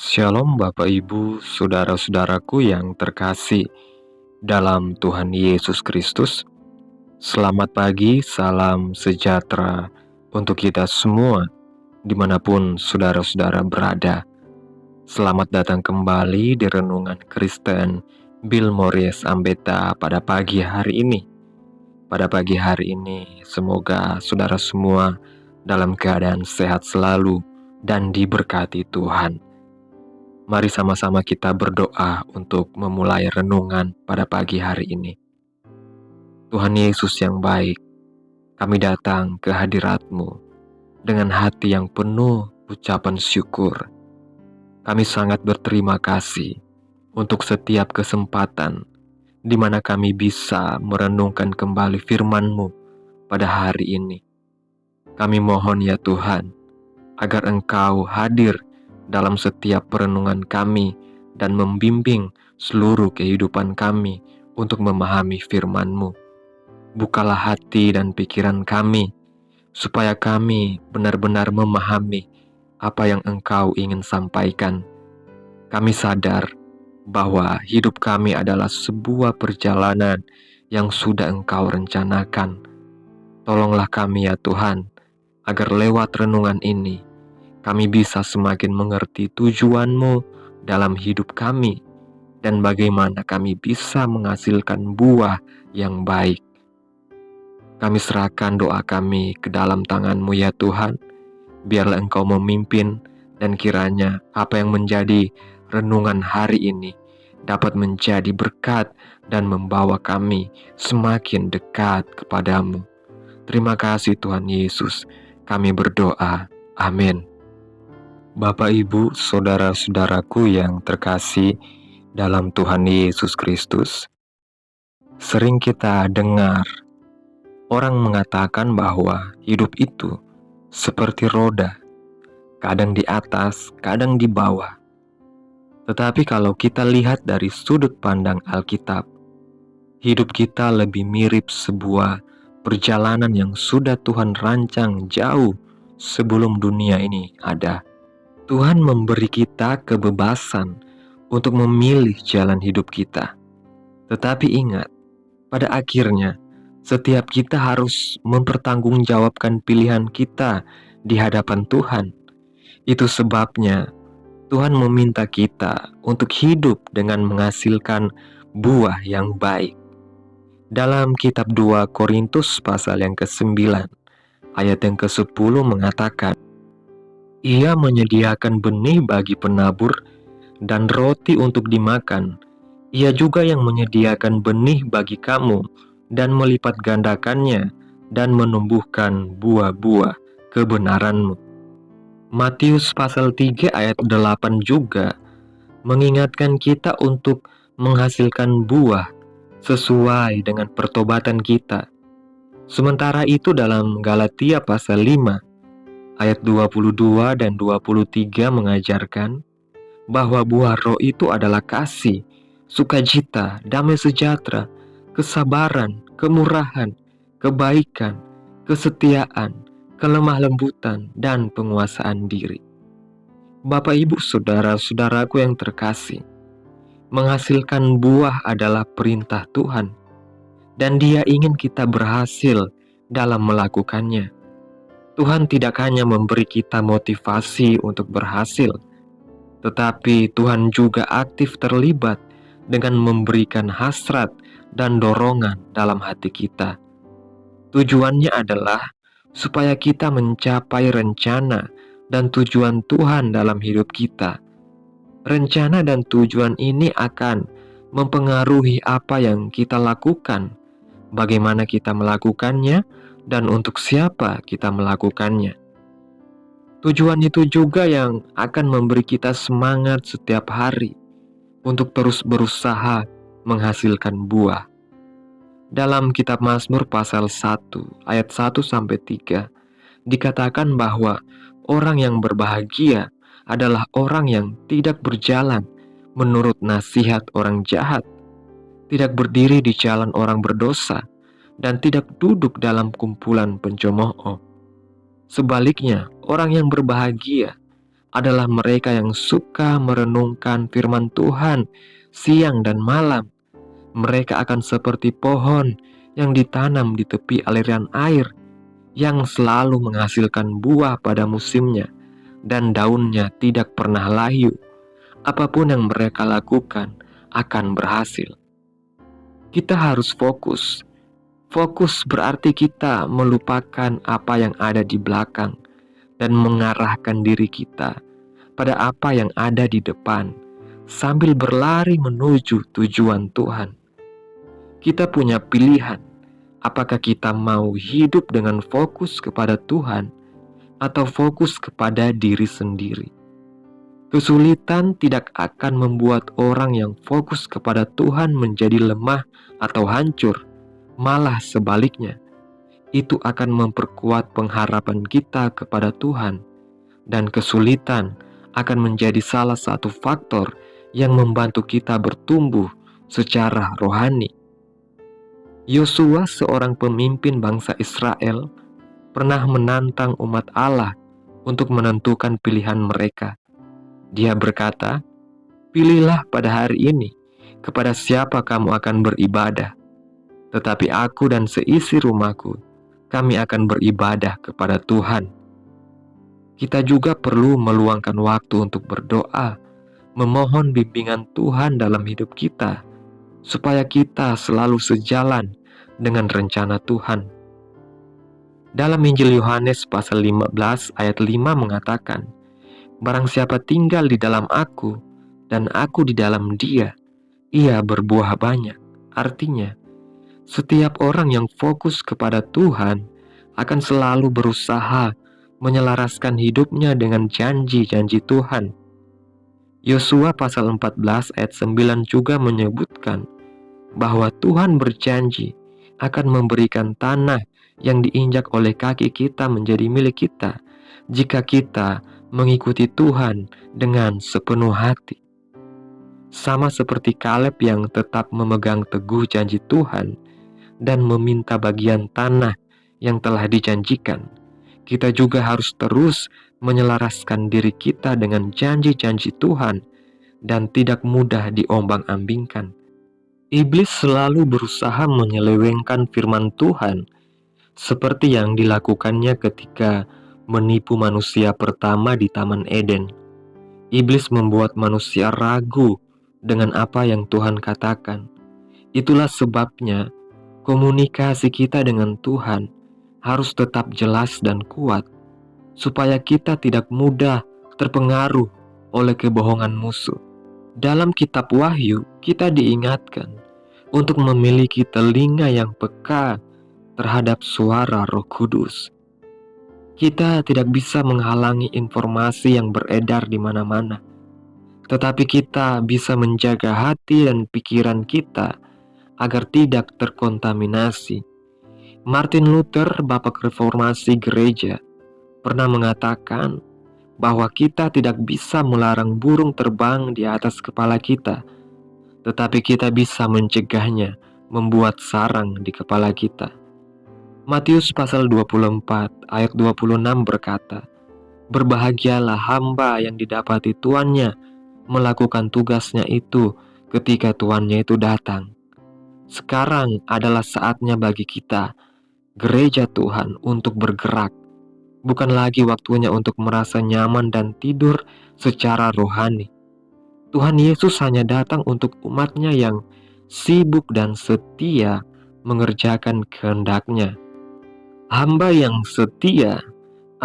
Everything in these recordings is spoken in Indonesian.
Shalom Bapak Ibu, saudara-saudaraku yang terkasih dalam Tuhan Yesus Kristus. Selamat pagi, salam sejahtera untuk kita semua dimanapun saudara-saudara berada. Selamat datang kembali di Renungan Kristen Bill Morris Ambeta pada pagi hari ini. Pada pagi hari ini, semoga saudara semua dalam keadaan sehat selalu dan diberkati Tuhan. Mari sama-sama kita berdoa untuk memulai renungan pada pagi hari ini. Tuhan Yesus yang baik, kami datang ke hadirat-Mu dengan hati yang penuh ucapan syukur. Kami sangat berterima kasih untuk setiap kesempatan di mana kami bisa merenungkan kembali firman-Mu pada hari ini. Kami mohon ya Tuhan, agar Engkau hadir dalam setiap perenungan kami dan membimbing seluruh kehidupan kami untuk memahami firman-Mu. Bukalah hati dan pikiran kami, supaya kami benar-benar memahami apa yang Engkau ingin sampaikan. Kami sadar bahwa hidup kami adalah sebuah perjalanan yang sudah Engkau rencanakan. Tolonglah kami ya Tuhan, agar lewat renungan ini, kami bisa semakin mengerti tujuan-Mu dalam hidup kami dan bagaimana kami bisa menghasilkan buah yang baik. Kami serahkan doa kami ke dalam tangan-Mu ya Tuhan. Biarlah Engkau memimpin dan kiranya apa yang menjadi renungan hari ini dapat menjadi berkat dan membawa kami semakin dekat kepadamu. Terima kasih Tuhan Yesus. Kami berdoa. Amin. Bapak, Ibu, saudara-saudaraku yang terkasih dalam Tuhan Yesus Kristus, sering kita dengar orang mengatakan bahwa hidup itu seperti roda, kadang di atas, kadang di bawah. Tetapi kalau kita lihat dari sudut pandang Alkitab, hidup kita lebih mirip sebuah perjalanan yang sudah Tuhan rancang jauh sebelum dunia ini ada. Tuhan memberi kita kebebasan untuk memilih jalan hidup kita. Tetapi ingat, pada akhirnya setiap kita harus mempertanggungjawabkan pilihan kita di hadapan Tuhan. Itu sebabnya Tuhan meminta kita untuk hidup dengan menghasilkan buah yang baik. Dalam kitab 2 Korintus pasal yang ke-9, ayat yang ke-10 mengatakan, Ia menyediakan benih bagi penabur dan roti untuk dimakan. Ia juga yang menyediakan benih bagi kamu dan melipat gandakannya dan menumbuhkan buah-buah kebenaranmu. Matius pasal 3 ayat 8 juga mengingatkan kita untuk menghasilkan buah sesuai dengan pertobatan kita. Sementara itu dalam Galatia pasal 5 ayat 22 dan 23 mengajarkan bahwa buah roh itu adalah kasih, sukacita, damai sejahtera, kesabaran, kemurahan, kebaikan, kesetiaan, kelemah lembutan, dan penguasaan diri. Bapak, Ibu, saudara-saudaraku yang terkasih, menghasilkan buah adalah perintah Tuhan, dan Dia ingin kita berhasil dalam melakukannya. Tuhan tidak hanya memberi kita motivasi untuk berhasil, tetapi Tuhan juga aktif terlibat dengan memberikan hasrat dan dorongan dalam hati kita. Tujuannya adalah supaya kita mencapai rencana dan tujuan Tuhan dalam hidup kita. Rencana dan tujuan ini akan mempengaruhi apa yang kita lakukan, bagaimana kita melakukannya, dan untuk siapa kita melakukannya. Tujuan itu juga yang akan memberi kita semangat setiap hari untuk terus berusaha menghasilkan buah. Dalam kitab Mazmur pasal 1 ayat 1-3 dikatakan bahwa orang yang berbahagia adalah orang yang tidak berjalan menurut nasihat orang jahat, tidak berdiri di jalan orang berdosa, dan tidak duduk dalam kumpulan pencemooh. Sebaliknya, orang yang berbahagia adalah mereka yang suka merenungkan firman Tuhan siang dan malam. Mereka akan seperti pohon yang ditanam di tepi aliran air, yang selalu menghasilkan buah pada musimnya, dan daunnya tidak pernah layu. Apapun yang mereka lakukan akan berhasil. Kita harus fokus. Fokus berarti kita melupakan apa yang ada di belakang dan mengarahkan diri kita pada apa yang ada di depan, sambil berlari menuju tujuan Tuhan. Kita punya pilihan, apakah kita mau hidup dengan fokus kepada Tuhan atau fokus kepada diri sendiri. Kesulitan tidak akan membuat orang yang fokus kepada Tuhan menjadi lemah atau hancur, malah sebaliknya. Itu akan memperkuat pengharapan kita kepada Tuhan, dan kesulitan akan menjadi salah satu faktor yang membantu kita bertumbuh secara rohani. Yosua, seorang pemimpin bangsa Israel, pernah menantang umat Allah untuk menentukan pilihan mereka. Dia berkata, "Pilihlah pada hari ini kepada siapa kamu akan beribadah, tetapi aku dan seisi rumahku, kami akan beribadah kepada Tuhan." Kita juga perlu meluangkan waktu untuk berdoa, memohon bimbingan Tuhan dalam hidup kita, supaya kita selalu sejalan dengan rencana Tuhan. Dalam Injil Yohanes pasal 15 ayat 5 mengatakan, "Barang siapa tinggal di dalam aku, dan aku di dalam dia, ia berbuah banyak." Artinya, setiap orang yang fokus kepada Tuhan akan selalu berusaha menyelaraskan hidupnya dengan janji-janji Tuhan. Yosua pasal 14 ayat 9 juga menyebutkan bahwa Tuhan berjanji akan memberikan tanah yang diinjak oleh kaki kita menjadi milik kita jika kita mengikuti Tuhan dengan sepenuh hati. Sama seperti Kaleb yang tetap memegang teguh janji Tuhan dan meminta bagian tanah yang telah dijanjikan, kita juga harus terus menyelaraskan diri kita dengan janji-janji Tuhan dan tidak mudah diombang-ambingkan. Iblis selalu berusaha menyelewengkan firman Tuhan, seperti yang dilakukannya ketika menipu manusia pertama di Taman Eden. Iblis membuat manusia ragu dengan apa yang Tuhan katakan. Itulah sebabnya komunikasi kita dengan Tuhan harus tetap jelas dan kuat, supaya kita tidak mudah terpengaruh oleh kebohongan musuh. Dalam kitab Wahyu, kita diingatkan untuk memiliki telinga yang peka terhadap suara Roh Kudus. Kita tidak bisa menghalangi informasi yang beredar di mana-mana, tetapi kita bisa menjaga hati dan pikiran kita agar tidak terkontaminasi. Martin Luther, Bapak Reformasi Gereja, pernah mengatakan bahwa kita tidak bisa melarang burung terbang di atas kepala kita, tetapi kita bisa mencegahnya membuat sarang di kepala kita. Matius pasal 24 ayat 26 berkata, "Berbahagialah hamba yang didapati tuannya melakukan tugasnya itu ketika tuannya itu datang." Sekarang adalah saatnya bagi kita, gereja Tuhan, untuk bergerak. Bukan lagi waktunya untuk merasa nyaman dan tidur secara rohani. Tuhan Yesus hanya datang untuk umatnya yang sibuk dan setia mengerjakan kehendak-Nya. Hamba yang setia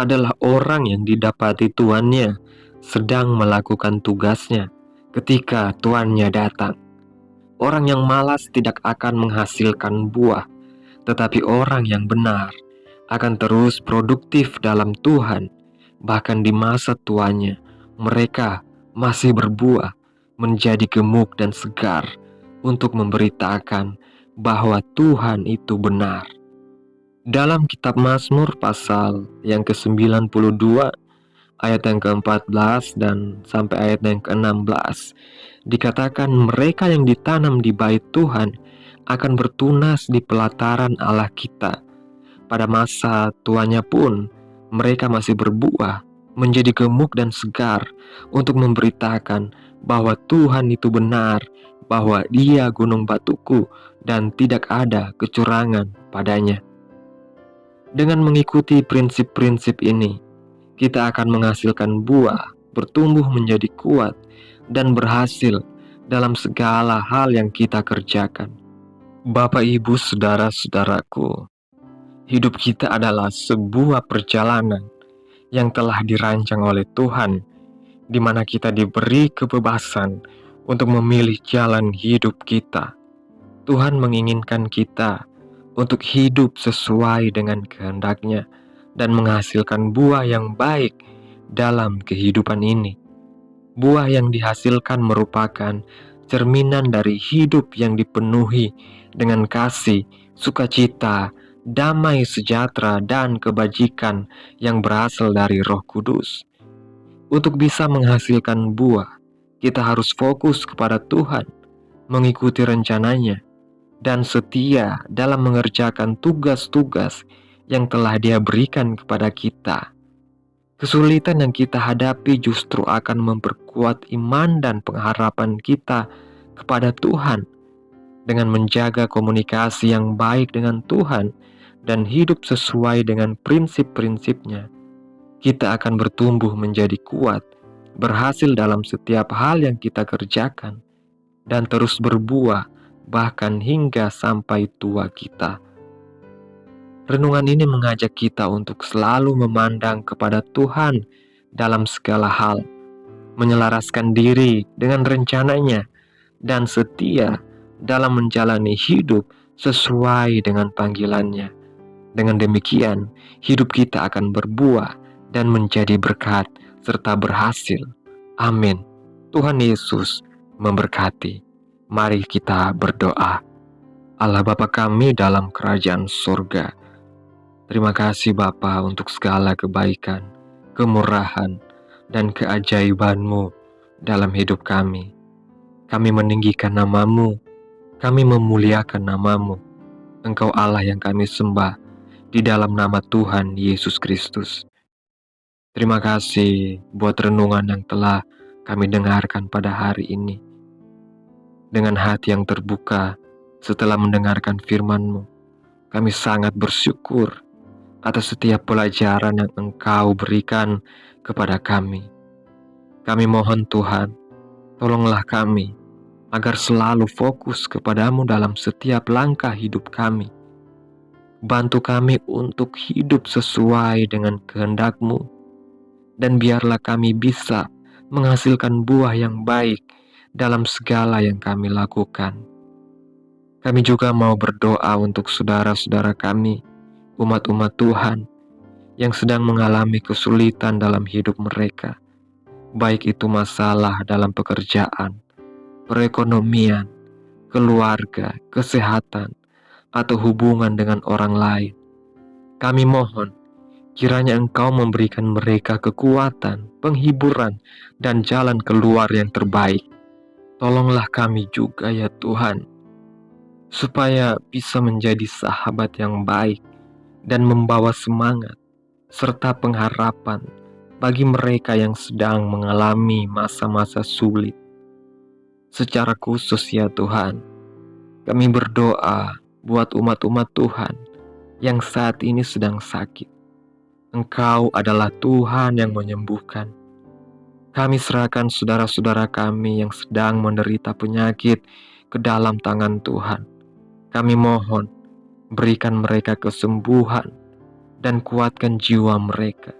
adalah orang yang didapati tuannya sedang melakukan tugasnya ketika tuannya datang. Orang yang malas tidak akan menghasilkan buah, tetapi orang yang benar akan terus produktif dalam Tuhan. Bahkan di masa tuanya, mereka masih berbuah, menjadi gemuk dan segar untuk memberitakan bahwa Tuhan itu benar. Dalam kitab Mazmur pasal yang ke-92 ayat yang ke-14 dan sampai ayat yang ke-16 dikatakan, mereka yang ditanam di bait Tuhan akan bertunas di pelataran Allah kita. Pada masa tuanya pun mereka masih berbuah, menjadi gemuk dan segar untuk memberitakan bahwa Tuhan itu benar, bahwa Dia gunung batuku dan tidak ada kecurangan padanya. Dengan mengikuti prinsip-prinsip ini, kita akan menghasilkan buah, bertumbuh menjadi kuat, dan berhasil dalam segala hal yang kita kerjakan. Bapak, Ibu, saudara-saudaraku, hidup kita adalah sebuah perjalanan yang telah dirancang oleh Tuhan, di mana kita diberi kebebasan untuk memilih jalan hidup kita. Tuhan menginginkan kita untuk hidup sesuai dengan kehendak-Nya dan menghasilkan buah yang baik dalam kehidupan ini. Buah yang dihasilkan merupakan cerminan dari hidup yang dipenuhi dengan kasih, sukacita, damai sejahtera, dan kebajikan yang berasal dari Roh Kudus. Untuk bisa menghasilkan buah, kita harus fokus kepada Tuhan, mengikuti rencananya, dan setia dalam mengerjakan tugas-tugas yang telah Dia berikan kepada kita. Kesulitan yang kita hadapi justru akan memperkuat iman dan pengharapan kita kepada Tuhan. Dengan menjaga komunikasi yang baik dengan Tuhan dan hidup sesuai dengan prinsip-prinsipnya, kita akan bertumbuh menjadi kuat, berhasil dalam setiap hal yang kita kerjakan, dan terus berbuah bahkan hingga sampai tua kita. Renungan ini mengajak kita untuk selalu memandang kepada Tuhan dalam segala hal, menyelaraskan diri dengan rencananya, dan setia dalam menjalani hidup sesuai dengan panggilannya. Dengan demikian, hidup kita akan berbuah dan menjadi berkat serta berhasil. Amin. Tuhan Yesus memberkati. Mari kita berdoa. Allah Bapa kami dalam kerajaan surga, terima kasih Bapa untuk segala kebaikan, kemurahan, dan keajaiban-Mu dalam hidup kami. Kami meninggikan nama-Mu, kami memuliakan nama-Mu. Engkau Allah yang kami sembah di dalam nama Tuhan Yesus Kristus. Terima kasih buat renungan yang telah kami dengarkan pada hari ini. Dengan hati yang terbuka setelah mendengarkan firman-Mu, kami sangat bersyukur atas setiap pelajaran yang Engkau berikan kepada kami. Kami mohon Tuhan, tolonglah kami agar selalu fokus kepada-Mu dalam setiap langkah hidup kami. Bantu kami untuk hidup sesuai dengan kehendak-Mu, dan biarlah kami bisa menghasilkan buah yang baik dalam segala yang kami lakukan. Kami juga mau berdoa untuk saudara-saudara kami, umat-umat Tuhan, yang sedang mengalami kesulitan dalam hidup mereka, baik itu masalah dalam pekerjaan, perekonomian, keluarga, kesehatan, atau hubungan dengan orang lain. Kami mohon, kiranya Engkau memberikan mereka kekuatan, penghiburan, dan jalan keluar yang terbaik. Tolonglah kami juga ya Tuhan, supaya bisa menjadi sahabat yang baik dan membawa semangat serta pengharapan bagi mereka yang sedang mengalami masa-masa sulit. Secara khusus ya Tuhan, kami berdoa buat umat-umat Tuhan yang saat ini sedang sakit. Engkau adalah Tuhan yang menyembuhkan. Kami serahkan saudara-saudara kami yang sedang menderita penyakit ke dalam tangan Tuhan. Kami mohon, berikan mereka kesembuhan dan kuatkan jiwa mereka.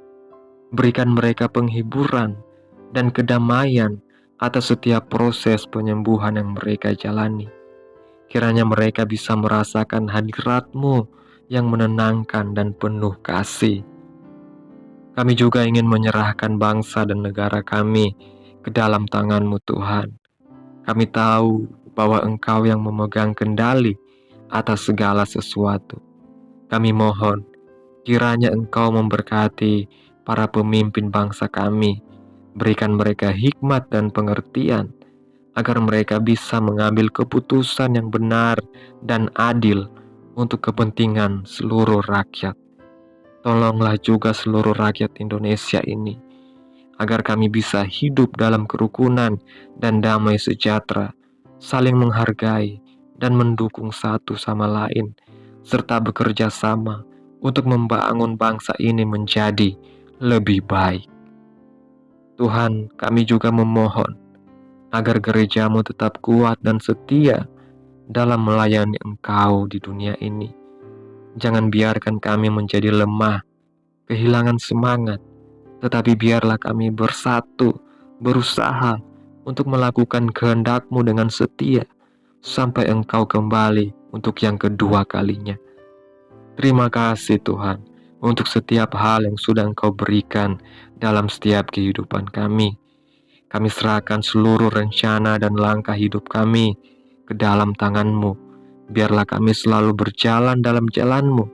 Berikan mereka penghiburan dan kedamaian atas setiap proses penyembuhan yang mereka jalani. Kiranya mereka bisa merasakan hadirat-Mu yang menenangkan dan penuh kasih. Kami juga ingin menyerahkan bangsa dan negara kami ke dalam tangan-Mu Tuhan. Kami tahu bahwa Engkau yang memegang kendali atas segala sesuatu. Kami mohon, kiranya Engkau memberkati para pemimpin bangsa kami. Berikan mereka hikmat dan pengertian, agar mereka bisa mengambil keputusan yang benar dan adil untuk kepentingan seluruh rakyat. Tolonglah juga seluruh rakyat Indonesia ini, agar kami bisa hidup dalam kerukunan dan damai sejahtera, saling menghargai dan mendukung satu sama lain, serta bekerja sama untuk membangun bangsa ini menjadi lebih baik. Tuhan, kami juga memohon agar gerejamu tetap kuat dan setia dalam melayani Engkau di dunia ini. Jangan biarkan kami menjadi lemah, kehilangan semangat, tetapi biarlah kami bersatu, berusaha untuk melakukan kehendak-Mu dengan setia, sampai Engkau kembali untuk yang kedua kalinya. Terima kasih Tuhan, untuk setiap hal yang sudah Engkau berikan dalam setiap kehidupan kami. Kami serahkan seluruh rencana dan langkah hidup kami ke dalam tangan-Mu. Biarlah kami selalu berjalan dalam jalan-Mu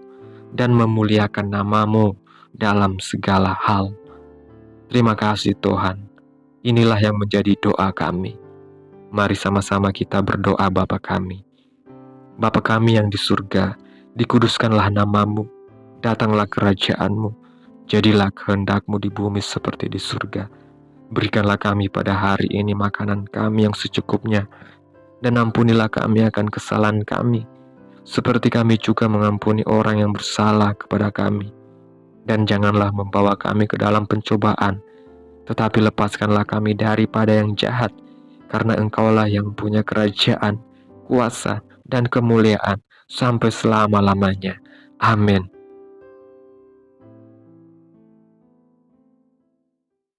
dan memuliakan nama-Mu dalam segala hal. Terima kasih Tuhan. Inilah yang menjadi doa kami. Mari sama-sama kita berdoa Bapa kami. Bapa kami yang di surga, dikuduskanlah nama-Mu, datanglah kerajaan-Mu, jadilah kehendak-Mu di bumi seperti di surga. Berikanlah kami pada hari ini makanan kami yang secukupnya, dan ampunilah kami akan kesalahan kami, seperti kami juga mengampuni orang yang bersalah kepada kami. Dan janganlah membawa kami ke dalam pencobaan, tetapi lepaskanlah kami daripada yang jahat, karena Engkaulah yang punya kerajaan, kuasa, dan kemuliaan sampai selama-lamanya. Amin.